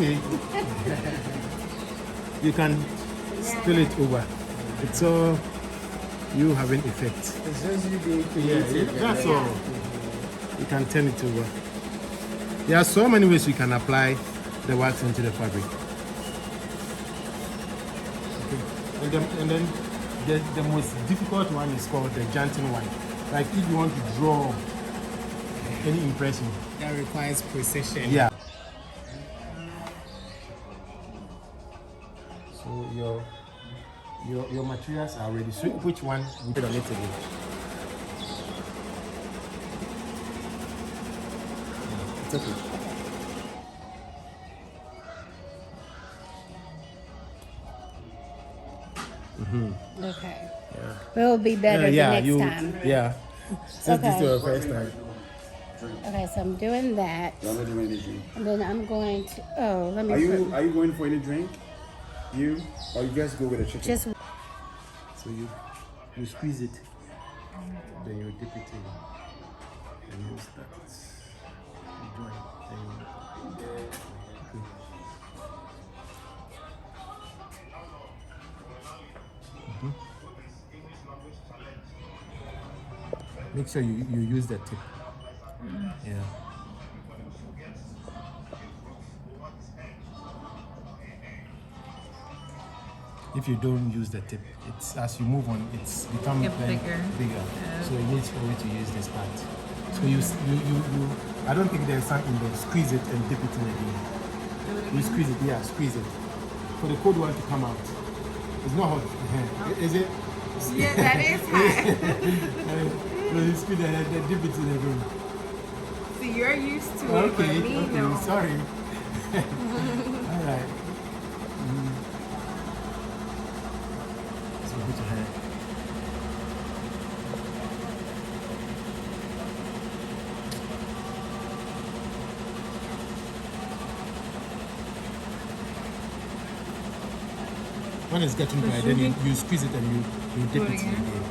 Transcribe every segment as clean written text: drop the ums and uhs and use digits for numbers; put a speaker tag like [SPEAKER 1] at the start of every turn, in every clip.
[SPEAKER 1] okay. You can spill it over. It's all you having effect.
[SPEAKER 2] It's just you being creative.
[SPEAKER 1] Yeah, that's all. You can turn it over. There are so many ways you can apply the wax into the fabric. Okay. And then the most difficult one is called the janting one. Like if you want to draw any impression.
[SPEAKER 2] That requires precision.
[SPEAKER 1] Yeah. So your materials are ready. So which one we put on it again? It's okay.
[SPEAKER 3] Okay.
[SPEAKER 1] Yeah.
[SPEAKER 3] It'll be better the next time.
[SPEAKER 1] Yeah. Since this is
[SPEAKER 3] Okay.
[SPEAKER 1] your first time.
[SPEAKER 3] Okay, so I'm doing that.
[SPEAKER 4] I'm not doing anything.
[SPEAKER 3] And then I'm going to, oh, let me
[SPEAKER 4] Are you going for any drink? You? Or you guys go with a chicken?
[SPEAKER 3] just,
[SPEAKER 1] So you squeeze it, then you dip it in, and you start you join. Then you, okay. Make sure you use the tip. Yeah. If you don't use the tip, it's as you move on, it's become bigger. So you need to use this part. So you I don't think there's something there. Squeeze it and dip it in again. You squeeze it, yeah, squeeze it. For the cold one to come out. It's not hot. Is it?
[SPEAKER 5] Yeah, that is hot.
[SPEAKER 1] No, you squeeze it and then dip it in again.
[SPEAKER 5] So you're used to it,
[SPEAKER 1] Okay,
[SPEAKER 5] but me, no.
[SPEAKER 1] sorry. All right. So put your hand. When it's getting dry, then you squeeze it and you dip it in again.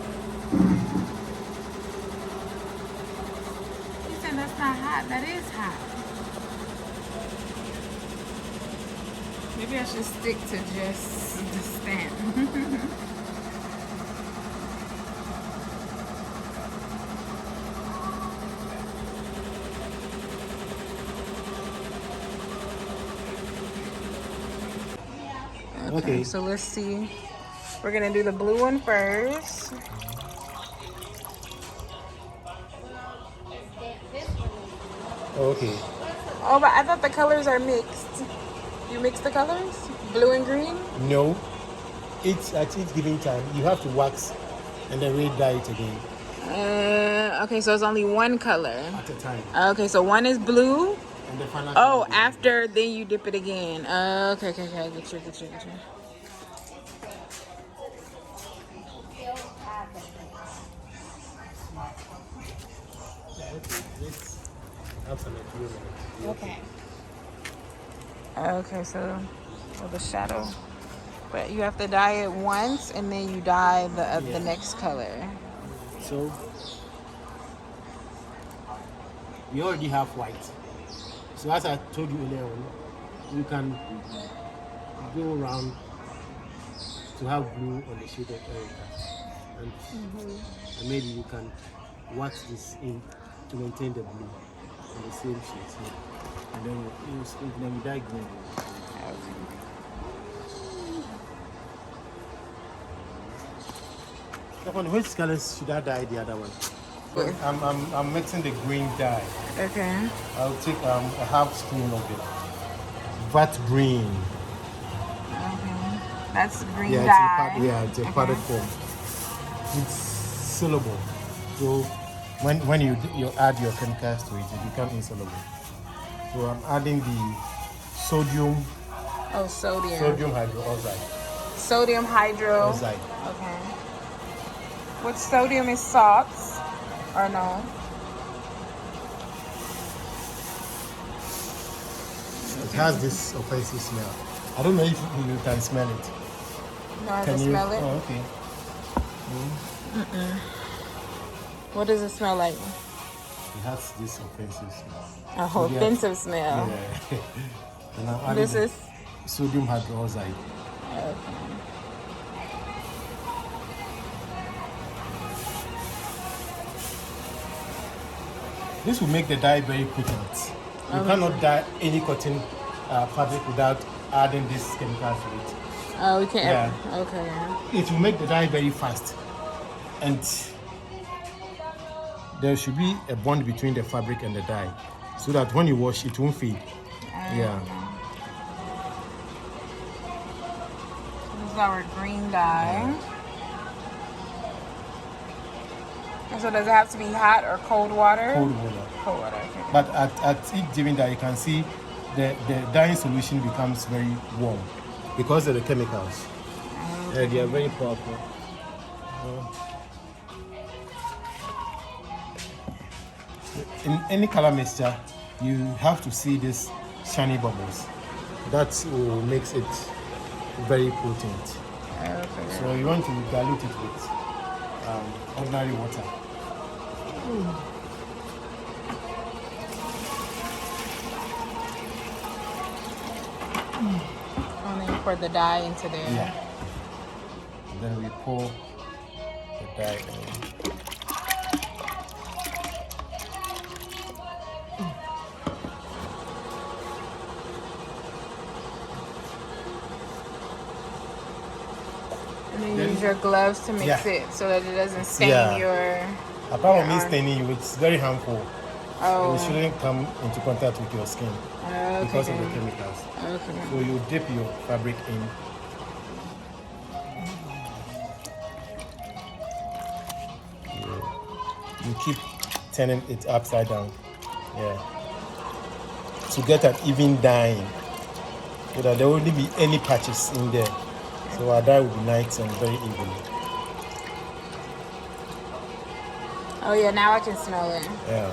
[SPEAKER 5] You said that's not hot. That is hot. Maybe I should stick to just the stand.
[SPEAKER 1] Okay.
[SPEAKER 5] So let's see. We're gonna do the blue one first.
[SPEAKER 1] Okay.
[SPEAKER 5] Oh, but I thought the colors are mixed. You mix the colors? Blue and green?
[SPEAKER 1] No. It's at its giving time. You have to wax and then re-dye it again
[SPEAKER 5] Okay, so it's only one color.
[SPEAKER 1] at a time.
[SPEAKER 5] Okay, so one is blue.
[SPEAKER 1] And the final
[SPEAKER 5] Oh,
[SPEAKER 1] time
[SPEAKER 5] after then you dip it again. Okay. Get you.
[SPEAKER 1] let's have some improvement.
[SPEAKER 3] okay.
[SPEAKER 5] Okay, so the shadow. But you have to dye it once, and then you dye the next color.
[SPEAKER 1] So we already have white. So as I told you earlier on, you can go around to have blue on the shade of area. And maybe you can wax this in to maintain the blue on the same shade. So, and then you dye green. On which colors should I dye the other one? I'm mixing the green dye.
[SPEAKER 5] Okay.
[SPEAKER 1] I'll take a half spoon of it. Vat green.
[SPEAKER 5] That's green
[SPEAKER 1] Yeah,
[SPEAKER 5] dye.
[SPEAKER 1] it's a powdered form. It's soluble. So when you add your chemicals to it, it becomes insoluble. So I'm adding the sodium
[SPEAKER 5] Oh, sodium.
[SPEAKER 1] hydroxide.
[SPEAKER 5] Sodium hydro.
[SPEAKER 1] Oxide.
[SPEAKER 5] Okay. Which sodium is salts or no?
[SPEAKER 1] It has this offensive smell. I don't know if you can smell it.
[SPEAKER 5] No, I
[SPEAKER 1] Can
[SPEAKER 5] can
[SPEAKER 1] you?
[SPEAKER 5] smell it.
[SPEAKER 1] Oh, okay.
[SPEAKER 5] What does it smell like?
[SPEAKER 1] It has this offensive smell.
[SPEAKER 5] A
[SPEAKER 1] So yeah.
[SPEAKER 5] offensive smell.
[SPEAKER 1] Yeah. And I'm adding
[SPEAKER 5] This
[SPEAKER 1] the
[SPEAKER 5] is
[SPEAKER 1] sodium hydroxide. This will make the dye very potent. You cannot dye any cotton fabric without adding this chemical to it.
[SPEAKER 5] oh, we can't.
[SPEAKER 1] Yeah.
[SPEAKER 5] Okay. Yeah.
[SPEAKER 1] It will make the dye very fast, and there should be a bond between the fabric and the dye, so that when you wash, it won't fade. Yeah.
[SPEAKER 5] This is our green dye. And so does it have to be hot or cold water?
[SPEAKER 1] Cold water.
[SPEAKER 5] Cold water. Okay.
[SPEAKER 1] But at each giving dye, you can see the dyeing solution becomes very warm because of the chemicals. Yeah, they are very powerful. In any color mixture, you have to see this shiny bubbles. That makes it very potent.
[SPEAKER 5] Okay.
[SPEAKER 1] So you want to dilute it with ordinary water.
[SPEAKER 5] And then you pour the dye into there.
[SPEAKER 1] Yeah. And then we pour the dye in.
[SPEAKER 5] And then you use your gloves to mix it so that it doesn't stain your.
[SPEAKER 1] Apart from me staining you, it's very harmful.
[SPEAKER 5] Oh.
[SPEAKER 1] It shouldn't come into contact with your skin because of the chemicals.
[SPEAKER 5] Okay.
[SPEAKER 1] So you dip your fabric in. You keep turning it upside down. Yeah. To get an even dyeing. So that there won't be any patches in there. So our dye will be nice and very even.
[SPEAKER 5] Oh yeah, now I can smell it.
[SPEAKER 1] Yeah.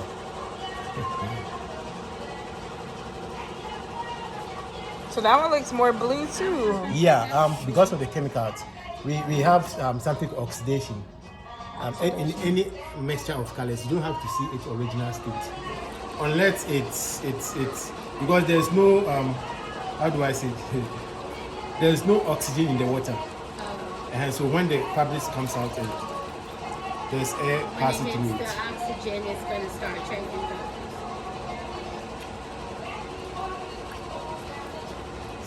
[SPEAKER 5] So that one looks more blue too.
[SPEAKER 1] Yeah, because of the chemicals, we have something oxidation. In any mixture of colors, you don't have to see its original state, unless it's because there's no how do I say it? There's no oxygen in the water, and so when the fabric comes out, there's air passing
[SPEAKER 3] When it
[SPEAKER 1] through
[SPEAKER 3] hits
[SPEAKER 1] it.
[SPEAKER 3] the oxygen, it's going to start changing colors.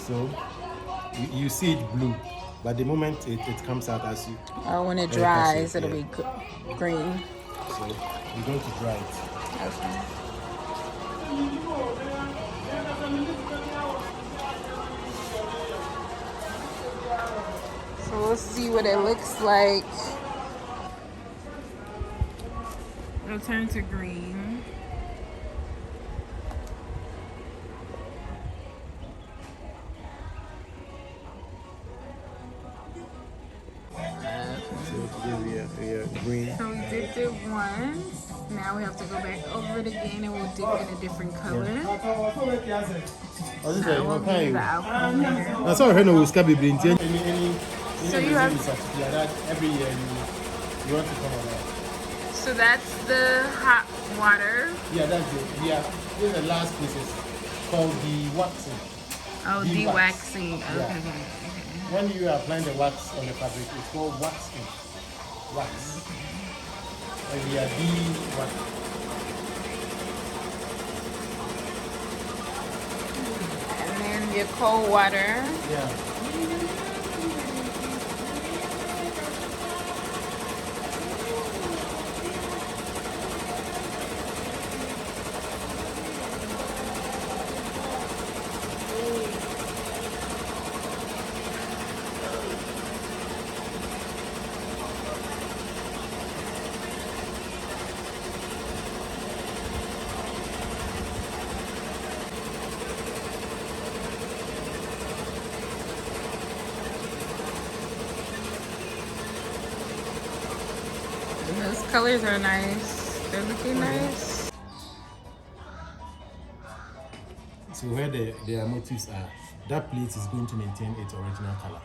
[SPEAKER 1] So you see it blue, but the moment it comes out as you,
[SPEAKER 5] Oh, when it
[SPEAKER 1] Yeah,
[SPEAKER 5] dries,
[SPEAKER 1] that's it,
[SPEAKER 5] it'll
[SPEAKER 1] yeah.
[SPEAKER 5] be green.
[SPEAKER 1] so you're going to dry it.
[SPEAKER 5] Okay. So we'll see what it looks like. It'll turn to green.
[SPEAKER 1] So today we are green.
[SPEAKER 5] So we dipped it once. Now we have to go back over it again and we'll dip in a different color.
[SPEAKER 1] Oh, this
[SPEAKER 5] That
[SPEAKER 1] is
[SPEAKER 5] will
[SPEAKER 1] okay.
[SPEAKER 5] be the outcome later.
[SPEAKER 1] I saw her no scabi brain. Any
[SPEAKER 5] So you have-
[SPEAKER 1] that every year you want to come on that.
[SPEAKER 5] So that's the hot water.
[SPEAKER 1] Yeah, that's it. Yeah, this is the last process called dewaxing.
[SPEAKER 5] Oh,
[SPEAKER 1] De-wax.
[SPEAKER 5] dewaxing. Okay,
[SPEAKER 1] Yeah.
[SPEAKER 5] okay.
[SPEAKER 1] When you are applying the wax on the fabric, it's called waxing. Wax. And we are de-waxing.
[SPEAKER 5] And then your cold water.
[SPEAKER 1] Yeah.
[SPEAKER 5] Those colors are nice. They're looking nice.
[SPEAKER 1] So where their motifs are, that plate is going to maintain its original color.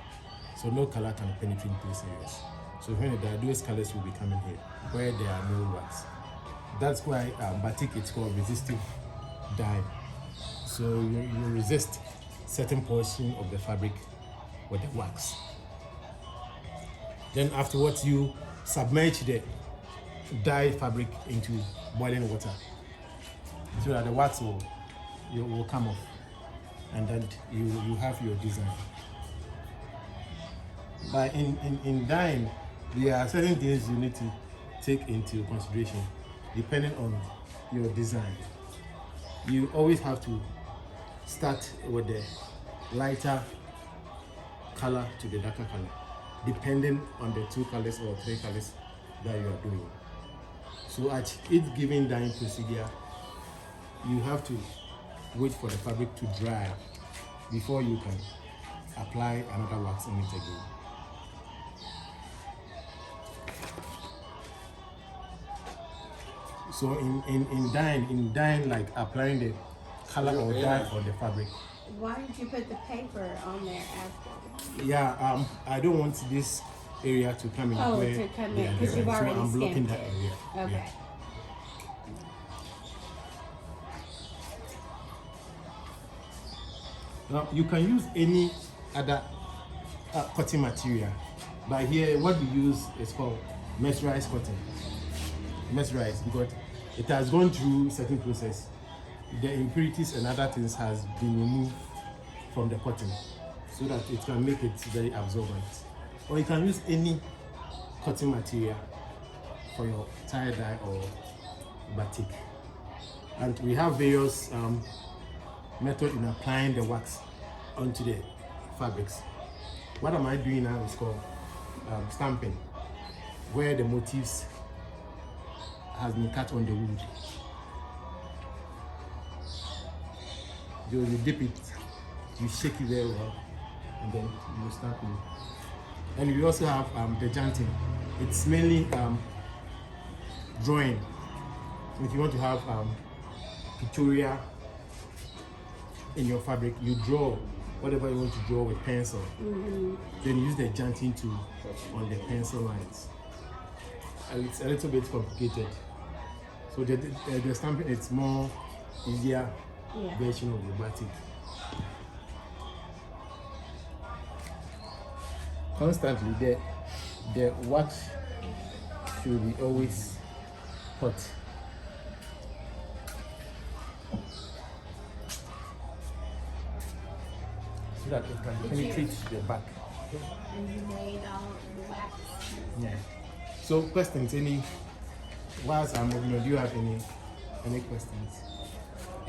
[SPEAKER 1] So no color can penetrate those areas. So when you dye, those colors will be coming here, where there are no wax. That's why batik it's called resistive dye. So you resist certain portion of the fabric with the wax. Then afterwards, you submerge the dye fabric into boiling water so that the wax will come off, and then you have your design. But in dyeing, there are certain things you need to take into consideration depending on your design. You always have to start with the lighter color to the darker color, depending on the 2 colors or 3 colors that you are doing. So at each given dyeing procedure, you have to wait for the fabric to dry before you can apply another wax on it again. So in dyeing, like applying the color or dye on the fabric.
[SPEAKER 3] Why did you put the paper on there after?
[SPEAKER 1] Yeah, I don't want this area to come in.
[SPEAKER 3] Oh,
[SPEAKER 1] where
[SPEAKER 3] to come
[SPEAKER 1] they
[SPEAKER 3] in,
[SPEAKER 1] are
[SPEAKER 3] 'cause you've
[SPEAKER 1] different.
[SPEAKER 3] already
[SPEAKER 1] So I'm blocking
[SPEAKER 3] stamped
[SPEAKER 1] that
[SPEAKER 3] it.
[SPEAKER 1] area.
[SPEAKER 3] Okay.
[SPEAKER 1] Yeah. Now you can use any other cotton material, but here what we use is called mercerized cotton. Mercerized because it has gone through certain process. The impurities and other things has been removed from the cotton so that it can make it very absorbent. Or you can use any cotton material for your tie-dye or batik. And we have various methods in applying the wax onto the fabrics. What am I doing now is called stamping, where the motifs has been cut on the wood. You dip it, you shake it very well, and then you stamp it. And we also have the janting. It's mainly drawing. If you want to have pictorial in your fabric, you draw whatever you want to draw with pencil. Then use the janting tool on the pencil lines. And it's a little bit complicated. So the stamping, it's more easier version of the batik. Constantly, the wax should be always hot. So that it can penetrate the back.
[SPEAKER 3] And you made all the wax.
[SPEAKER 1] Yeah. So questions, whilst I'm moving on, do you have any questions?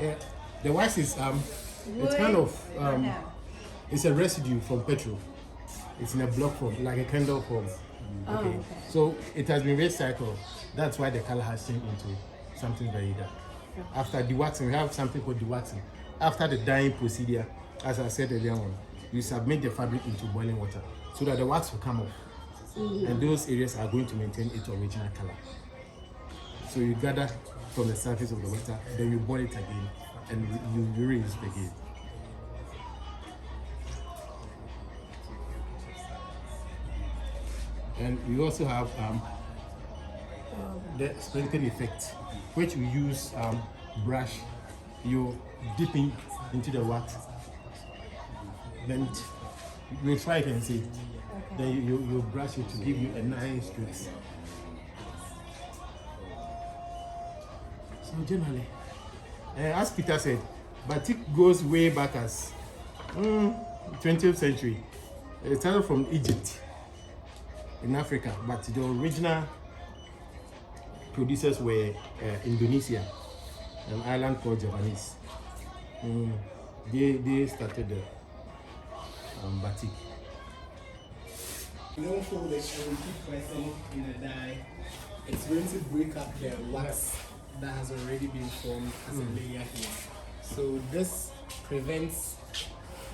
[SPEAKER 1] Yeah, the wax is it's kind of it's a residue from petrol. It's in a block form, like a candle form. Okay. So it has been recycled. That's why the color has changed into something very dark. After dewaxing, we have something called dewaxing. After the dyeing procedure, as I said earlier on, you submit the fabric into boiling water so that the wax will come off. And those areas are going to maintain its original color. So you gather from the surface of the water, then you boil it again, and you reuse it again. And we also have the sprinkling effect, which we use brush. You dipping into the wax, then you try it and see. Then you brush it to give you a nice twist. So generally, as Peter said, batik goes way back as 20th century. It started from Egypt in Africa, but the original producers were Indonesia, an island called Japanese. They started the batik.
[SPEAKER 2] You don't fold it and we keep pressing in the dye. It's going to break up the wax that has already been formed as a layer here. So this prevents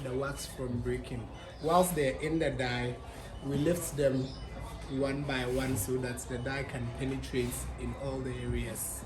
[SPEAKER 2] the wax from breaking. Whilst they're in the dye, we lift them one by one so that the dye can penetrate in all the areas.